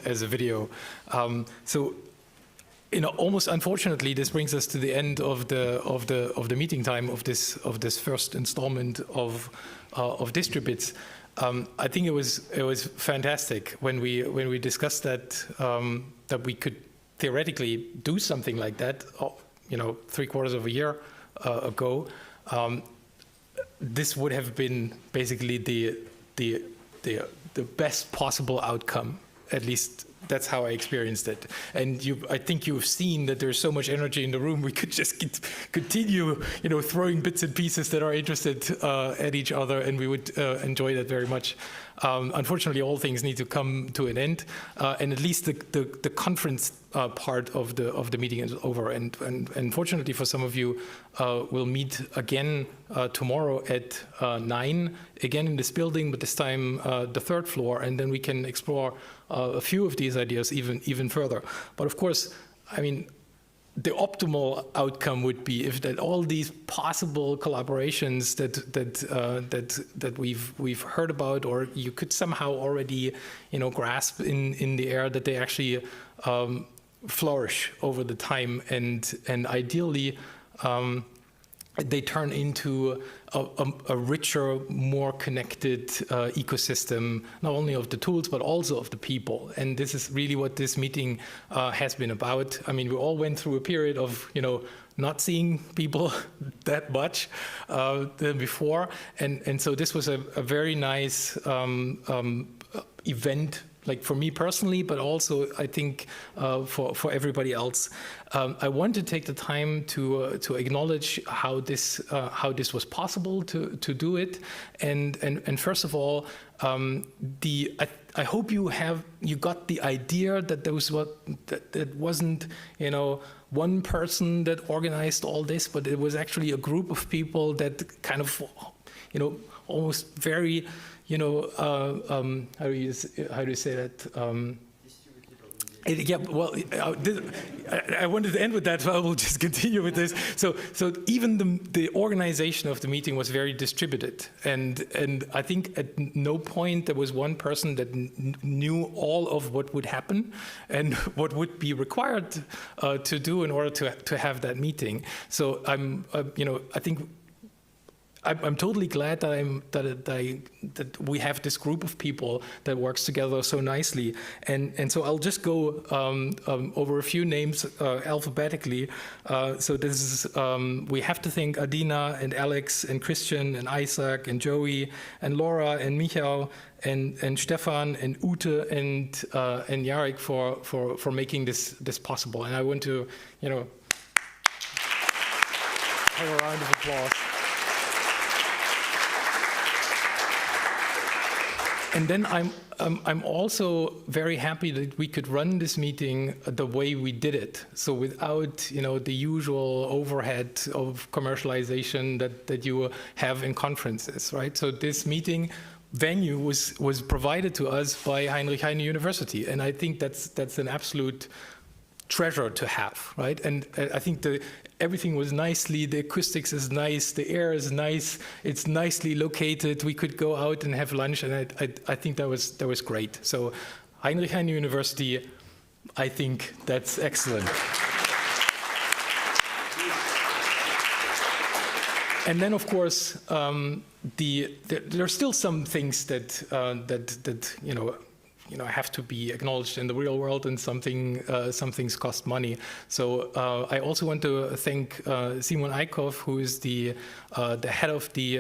as a video. So, almost unfortunately, this brings us to the end of the meeting time of this first installment of Distribits. I think it was fantastic when we discussed that we could theoretically do something like that. 3/4 of a year ago. This would have been basically the best possible outcome. At least that's how I experienced it. And I think you've seen that there's so much energy in the room. We could just continue, throwing bits and pieces that are interested at each other, and we would enjoy that very much. Unfortunately, all things need to come to an end, and at least the conference part of the meeting is over. And fortunately for some of you, we'll meet again tomorrow at 9, again in this building, but this time the 3rd floor, and then we can explore a few of these ideas even further. But of course, I mean, the optimal outcome would be if that all these possible collaborations that we've heard about, or you could somehow already grasp in the air, that they actually flourish over the time, and ideally they turn into a richer, more connected ecosystem, not only of the tools, but also of the people. And this is really what this meeting has been about. I mean, we all went through a period of, not seeing people that much than before. And so this was a very nice event, like for me personally, but also I think for everybody else. I want to take the time to acknowledge how this was possible to do it, and first of all, I hope you got the idea that that wasn't one person that organized all this, but it was actually a group of people that kind of almost very how do you say that? Yeah, well, I wanted to end with that, so I will just continue with this. So even the organization of the meeting was very distributed, and I think at no point there was one person that knew all of what would happen and what would be required to do in order to have that meeting. So I think I'm totally glad that we have this group of people that works together so nicely, and so I'll just go over a few names alphabetically. So this is we have to thank Adina and Alex and Christian and Isaac and Joey and Laura and Michael and Stefan and Ute and Jarek for making this possible. And I want to have a round of applause. And then I'm also very happy that we could run this meeting the way we did it. So without the usual overhead of commercialization that you have in conferences, right? So this meeting venue was provided to us by Heinrich Heine University, and I think that's an absolute treasure to have, right? And I think everything was the acoustics is nice, the air is nice, it's nicely located. We could go out and have lunch, and I think that was great. So Heinrich Heine University, I think that's excellent. And then, of course, there are still some things that have to be acknowledged in the real world, and some things cost money. So I also want to thank Simon Eickhoff, who is the head of the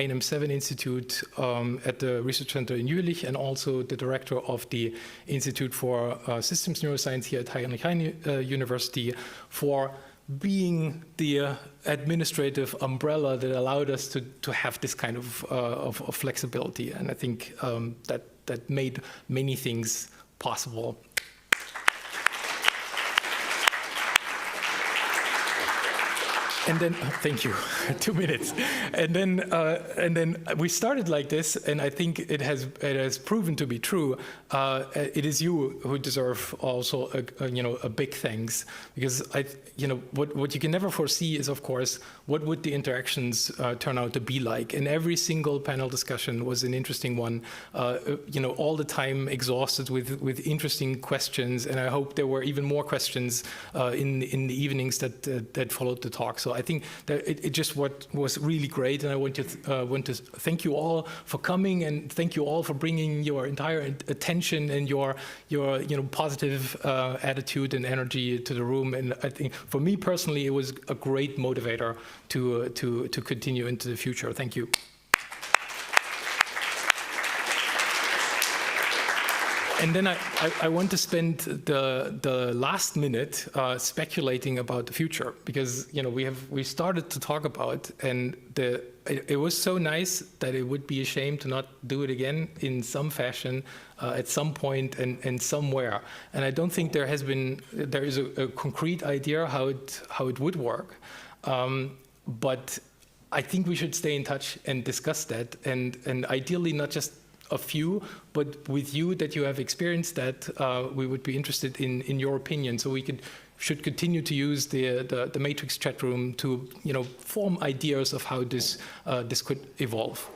INM7 Institute at the Research Center in Jülich, and also the director of the Institute for Systems Neuroscience here at Heinrich Heine University, for being the administrative umbrella that allowed us to have this kind of flexibility. And I think that made many things possible. And then, thank you, 2 minutes. And then we started like this, and I think it has proven to be true. It is you who deserve also a big thanks, because what you can never foresee is, of course, what would the interactions turn out to be like. And every single panel discussion was an interesting one. All the time exhausted with interesting questions, and I hope there were even more questions in the evenings that followed the talk. So I think that it just was really great, and I want to thank you all for coming, and thank you all for bringing your entire attention and your positive attitude and energy to the room. And I think for me personally, it was a great motivator to continue into the future. Thank you. And then I want to spend the last minute speculating about the future, because we started to talk about, and it was so nice that it would be a shame to not do it again in some fashion at some point and somewhere. And I don't think there is a concrete idea how it would work, but I think we should stay in touch and discuss that, and ideally not just a few, but with you that you have experienced that, we would be interested in your opinion. So we should continue to use the Matrix chat room to form ideas of how this could evolve.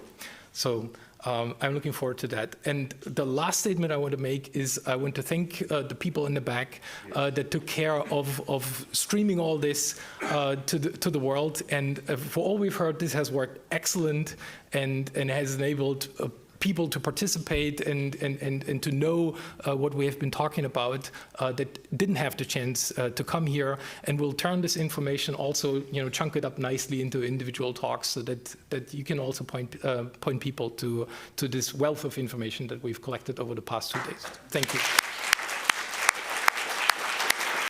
So I'm looking forward to that. And the last statement I want to make is I want to thank the people in the back that took care of streaming all this to the world. And for all we've heard, this has worked excellent and has enabled people to participate and to know what we have been talking about that didn't have the chance to come here. And we'll turn this information also, chunk it up nicely into individual talks so that you can also point people to this wealth of information that we've collected over the past 2 days. Thank you.